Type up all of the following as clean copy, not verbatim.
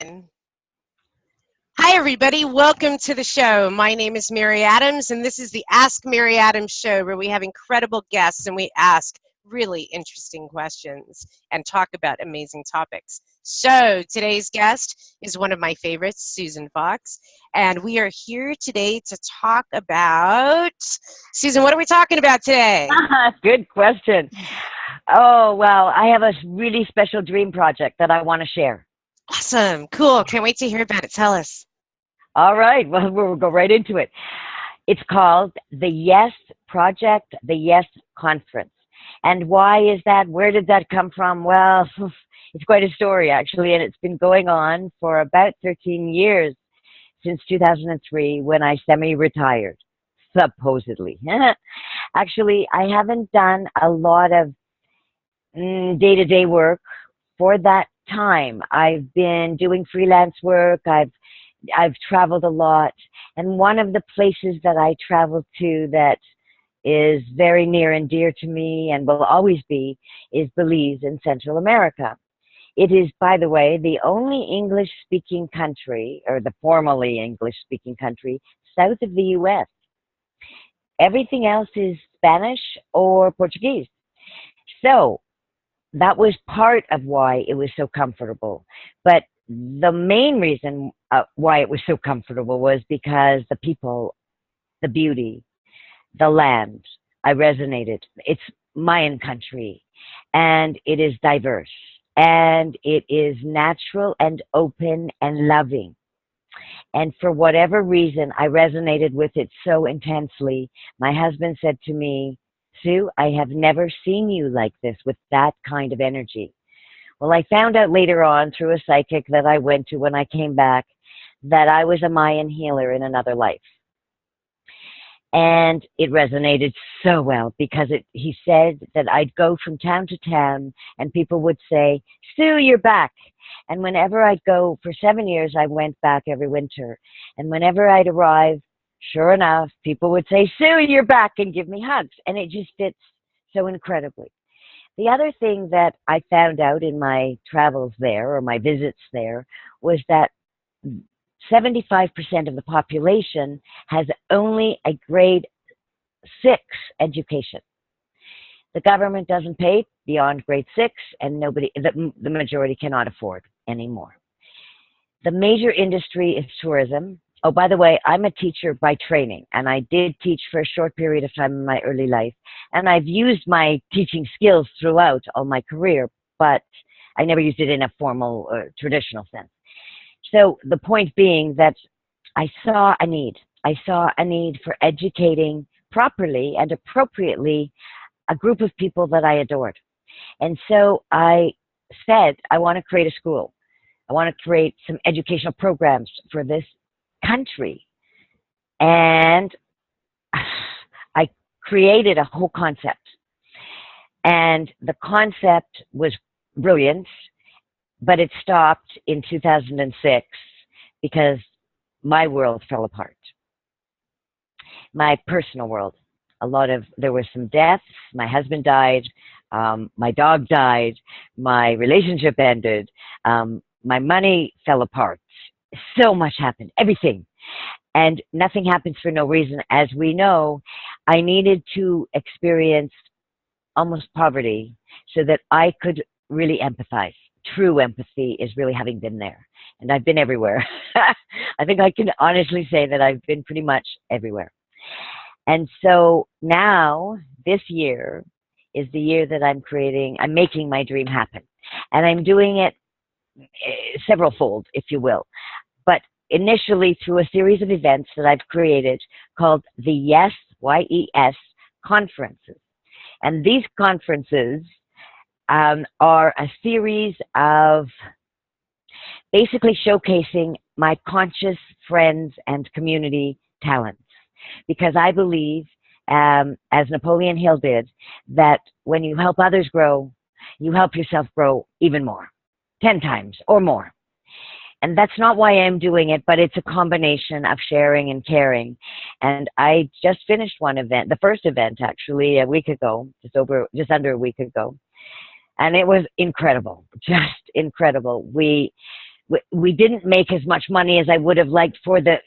Hi, everybody. Welcome to the show. My name is Mary Adams, and this is the Ask Mary Adams show, where we have incredible guests and we ask really interesting questions and talk about amazing topics. So today's guest is one of my favorites, Susan Fox, and we are here today to talk about, Susan, what are we talking about today? Good question. Oh, well, I have a really special dream project that I want to share. Awesome. Cool. Can't wait to hear about it. Tell us. All right, well, we'll go right into it. It's called the Yes Project, the Yes Conference. And why is that? Where did that come from? Well, it's quite a story, actually, and it's been going on for about 13 years, since 2003, when I semi-retired, supposedly. Actually, I haven't done a lot of day-to-day work for that time. I've been doing freelance work. I've traveled a lot, and one of the places that I traveled to that is very near and dear to me and will always be is Belize in Central America. It is, by the way, the only English-speaking country, or the formally English-speaking country, south of the U.S. Everything else is Spanish or Portuguese. So that was part of why it was so comfortable. But the main reason why it was so comfortable was because the people, the beauty, the land, I resonated. It's Mayan country, and it is diverse, and it is natural and open and loving. And for whatever reason, I resonated with it so intensely. My husband said to me, "Sue, I have never seen you like this with that kind of energy." Well, I found out later on through a psychic that I went to when I came back that I was a Mayan healer in another life. And it resonated so well because he said that I'd go from town to town and people would say, "Sue, you're back." And whenever I'd go, for 7 years, I went back every winter. And whenever I'd arrive, sure enough, people would say, "Sue, you're back," and give me hugs. And it just fits so incredibly. The other thing that I found out in my travels there, or my visits there, was that 75% of the population has only a grade 6 education. The government doesn't pay beyond grade 6, and the majority cannot afford anymore. The major industry is tourism. Oh, by the way, I'm a teacher by training, and I did teach for a short period of time in my early life, and I've used my teaching skills throughout all my career, but I never used it in a formal or traditional sense. So the point being that I saw a need. I saw a need for educating properly and appropriately a group of people that I adored. And so I said, I want to create a school. I want to create some educational programs for this country. And I created a whole concept. And the concept was brilliant, but it stopped in 2006 because my world fell apart. My personal world. There were some deaths. My husband died. My dog died. My relationship ended. My money fell apart. So much happened, everything. And nothing happens for no reason. As we know, I needed to experience almost poverty so that I could really empathize. True empathy is really having been there. And I've been everywhere. I think I can honestly say that I've been pretty much everywhere. And so now, this year, is the year that I'm making my dream happen. And I'm doing it several-fold, if you will. But initially through a series of events that I've created called the Yes, Y-E-S, conferences. And these conferences are a series of basically showcasing my conscious friends and community talents. Because I believe, as Napoleon Hill did, that when you help others grow, you help yourself grow even more, 10 times or more. And that's not why I'm doing it, but it's a combination of sharing and caring. And I just finished one event, the first event actually, a week ago, just under a week ago. And it was incredible, just incredible. We we didn't make as much money as I would have liked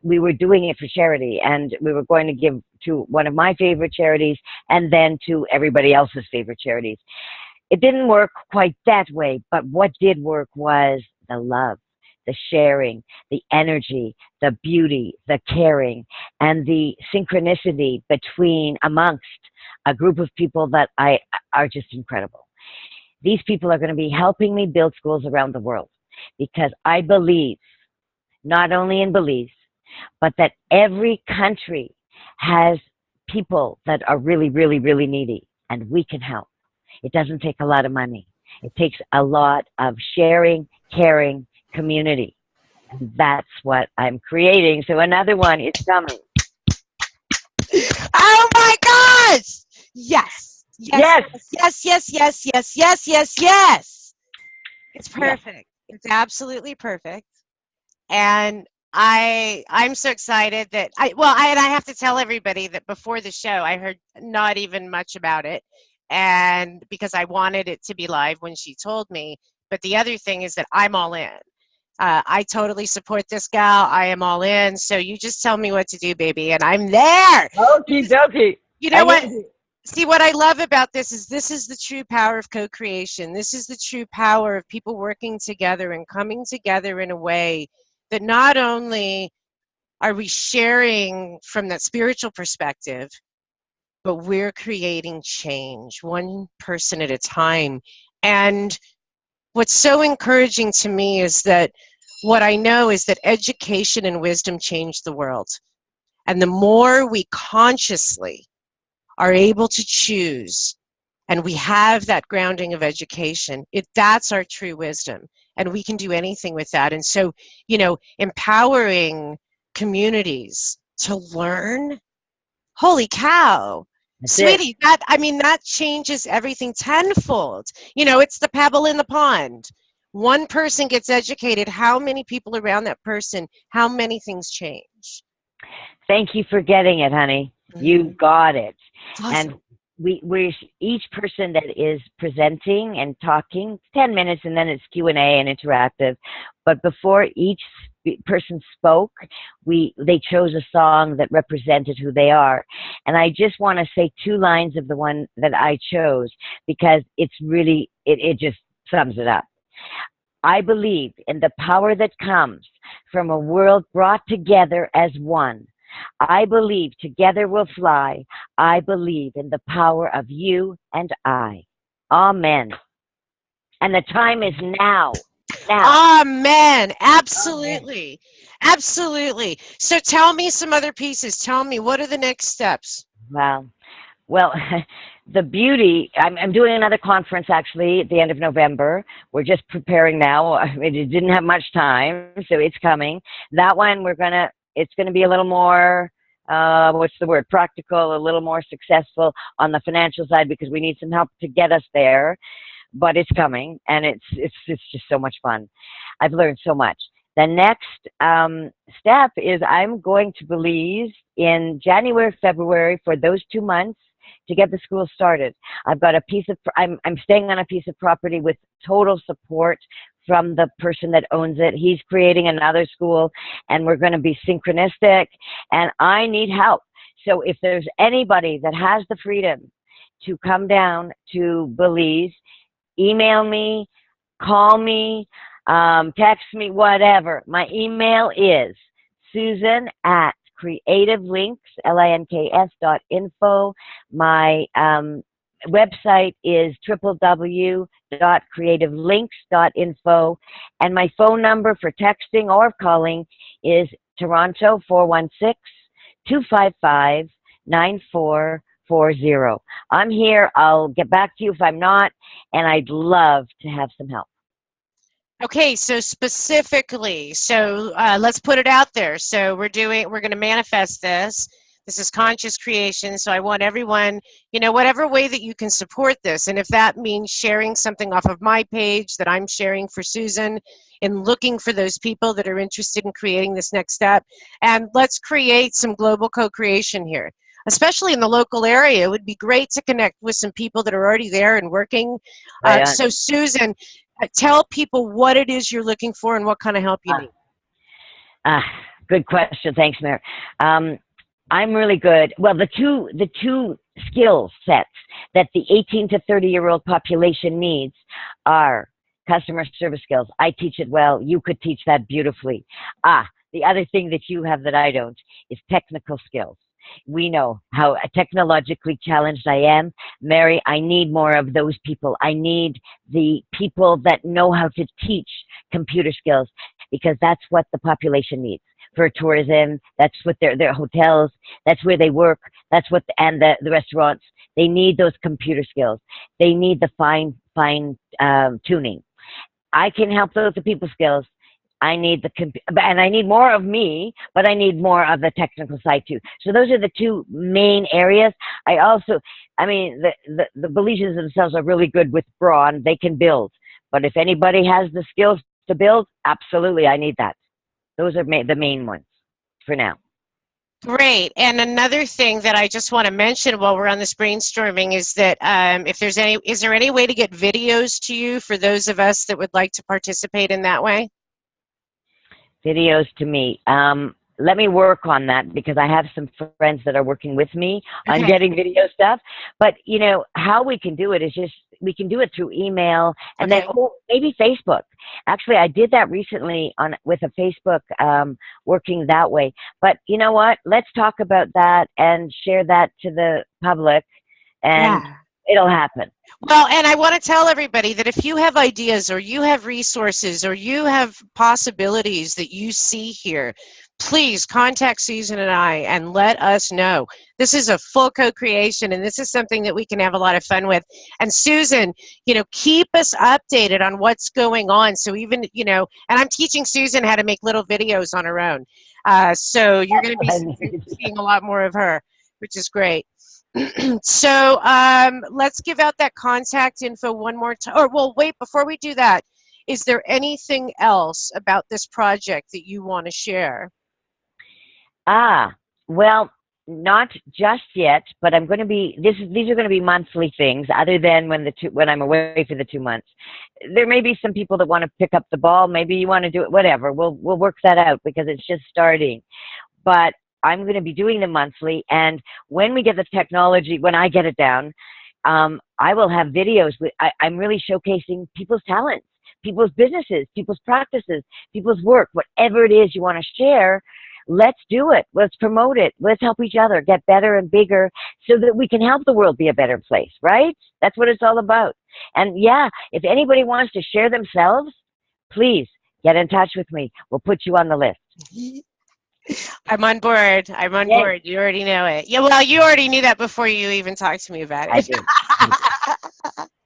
we were doing it for charity, and we were going to give to one of my favorite charities and then to everybody else's favorite charities. It didn't work quite that way, but what did work was the love, the sharing, the energy, the beauty, the caring, and the synchronicity amongst a group of people that are just incredible. These people are going to be helping me build schools around the world, because I believe, not only in Belize, but that every country has people that are really, really, really needy, and we can help. It doesn't take a lot of money. It takes a lot of sharing, caring, community. And that's what I'm creating. So another one is coming. Oh my gosh! Yes. Yes. Yes. Yes. Yes. Yes. Yes. Yes. Yes. It's perfect. Yes. It's absolutely perfect. And I'm so excited that and I have to tell everybody that before the show I heard not even much about it, and because I wanted it to be live when she told me. But the other thing is that I'm all in. I totally support this gal. I am all in. So you just tell me what to do, baby, and I'm there. Okie dokie. You know what? See, what I love about this is the true power of co-creation. This is the true power of people working together and coming together in a way that not only are we sharing from that spiritual perspective, but we're creating change, one person at a time. And what's so encouraging to me is that what I know is that education and wisdom change the world. And the more we consciously are able to choose, and we have that grounding of education, that's our true wisdom. And we can do anything with that. And so, empowering communities to learn, holy cow. Sweetie, that changes everything tenfold. It's the pebble in the pond. One person gets educated, how many people around that person, how many things change? Thank you for getting it, honey. Mm-hmm. You got it. Awesome. And we each person that is presenting and talking, 10 minutes, and then it's Q&A and interactive. But before each person spoke, they chose a song that represented who they are. And I just want to say 2 lines of the one that I chose, because it's really, it just sums it up. I believe in the power that comes from a world brought together as one. I believe together we'll fly. I believe in the power of you and I. Amen. And the time is now. Amen. Absolutely. Amen. Absolutely. So tell me some other pieces. Tell me, what are the next steps? Well, the beauty, I'm doing another conference actually at the end of November. We're just preparing now. It didn't have much time, so it's coming. That one it's going to be a little more, practical, a little more successful on the financial side, because we need some help to get us there. But it's coming, and it's just so much fun. I've learned so much. The next step is I'm going to Belize in January, February for those 2 months to get the school started. I've got I'm staying on a piece of property with total support from the person that owns it. He's creating another school, and we're going to be synchronistic, and I need help. So if there's anybody that has the freedom to come down to Belize, email me, call me, text me, whatever. My email is Susan@creativelinks, links.info. My website is www.creativelinks.info. And my phone number for texting or calling is Toronto 416-255-9440. I'm here. I'll get back to you if I'm not, and I'd love to have some help. Okay, so specifically, let's put it out there. So we're going to manifest this. This is conscious creation. So I want everyone, whatever way that you can support this. And if that means sharing something off of my page that I'm sharing for Susan, and looking for those people that are interested in creating this next step. And let's create some global co-creation here. Especially in the local area, it would be great to connect with some people that are already there and working. So Susan, Tell people what it is you're looking for and what kind of help you need. Ah, good question. Thanks, Mary. I'm really good. Well, the two skill sets that the 18 to 30-year-old population needs are customer service skills. I teach it well. You could teach that beautifully. The other thing that you have that I don't is technical skills. We know how technologically challenged I am. Mary, I need more of those people. I need the people that know how to teach computer skills, because that's what the population needs for tourism. That's what their hotels, that's where they work. That's what, and the restaurants, they need those computer skills. They need the fine tuning. I can help those with people skills. I need and I need more of me, but I need more of the technical side too. So those are the two main areas. I mean, the Belizeans themselves are really good with brawn. They can build. But if anybody has the skills to build, absolutely, I need that. Those are the main ones for now. Great. And another thing that I just want to mention while we're on this brainstorming is that is there any way to get videos to you for those of us that would like to participate in that way? Videos to me. Let me work on that, because I have some friends that are working with me on getting video stuff. But, you know, how we can do it is we can do it through email, and then maybe Facebook. Actually, I did that recently with a Facebook, working that way. But you know what? Let's talk about that and share that to the public, and it'll happen. Well, and I want to tell everybody that if you have ideas or you have resources or you have possibilities that you see here, please contact Susan and I and let us know. This is a full co-creation, and this is something that we can have a lot of fun with. And Susan, you know, keep us updated on what's going on. So even, you know, and I'm teaching Susan how to make little videos on her own. So you're going to be seeing a lot more of her, which is great. So let's give out that contact info one more time. Or, well, wait, before we do that, is there anything else about this project that you want to share? Well, not just yet, but I'm going to be, these are going to be monthly things, other than when I'm away for the 2 months. There may be some people that want to pick up the ball. Maybe you want to do it, whatever. We'll work that out, because it's just starting. But I'm going to be doing them monthly, and when we get the technology, when I get it down, I will have videos. I'm really showcasing people's talents, people's businesses, people's practices, people's work, whatever it is you want to share. Let's do it. Let's promote it. Let's help each other get better and bigger, so that we can help the world be a better place, right? That's what it's all about. And yeah, if anybody wants to share themselves, please get in touch with me. We'll put you on the list. I'm on board. I'm on board. You already know it. Yeah, well, you already knew that before you even talked to me about it. I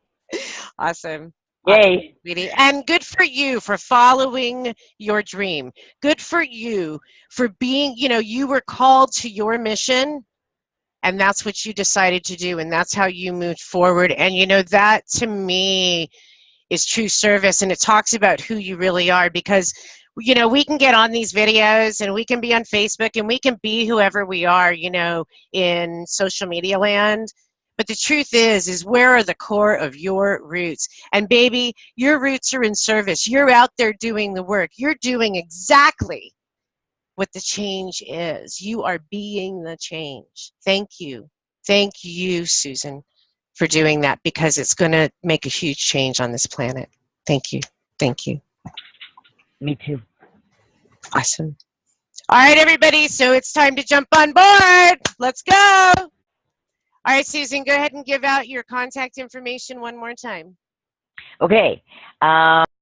do. Awesome. Yay. Sweetie. And good for you for following your dream. Good for you for being, you know, you were called to your mission, and that's what you decided to do, and that's how you moved forward. And, you know, that to me is true service, and it talks about who you really are, because you know, we can get on these videos and we can be on Facebook and we can be whoever we are, you know, in social media land. But the truth is where are the core of your roots? And baby, your roots are in service. You're out there doing the work. You're doing exactly what the change is. You are being the change. Thank you. Thank you, Susan, for doing that, because it's going to make a huge change on this planet. Thank you. Thank you. Me too. Awesome. All right, everybody. So it's time to jump on board. Let's go. All right, Susan, go ahead and give out your contact information one more time. Okay.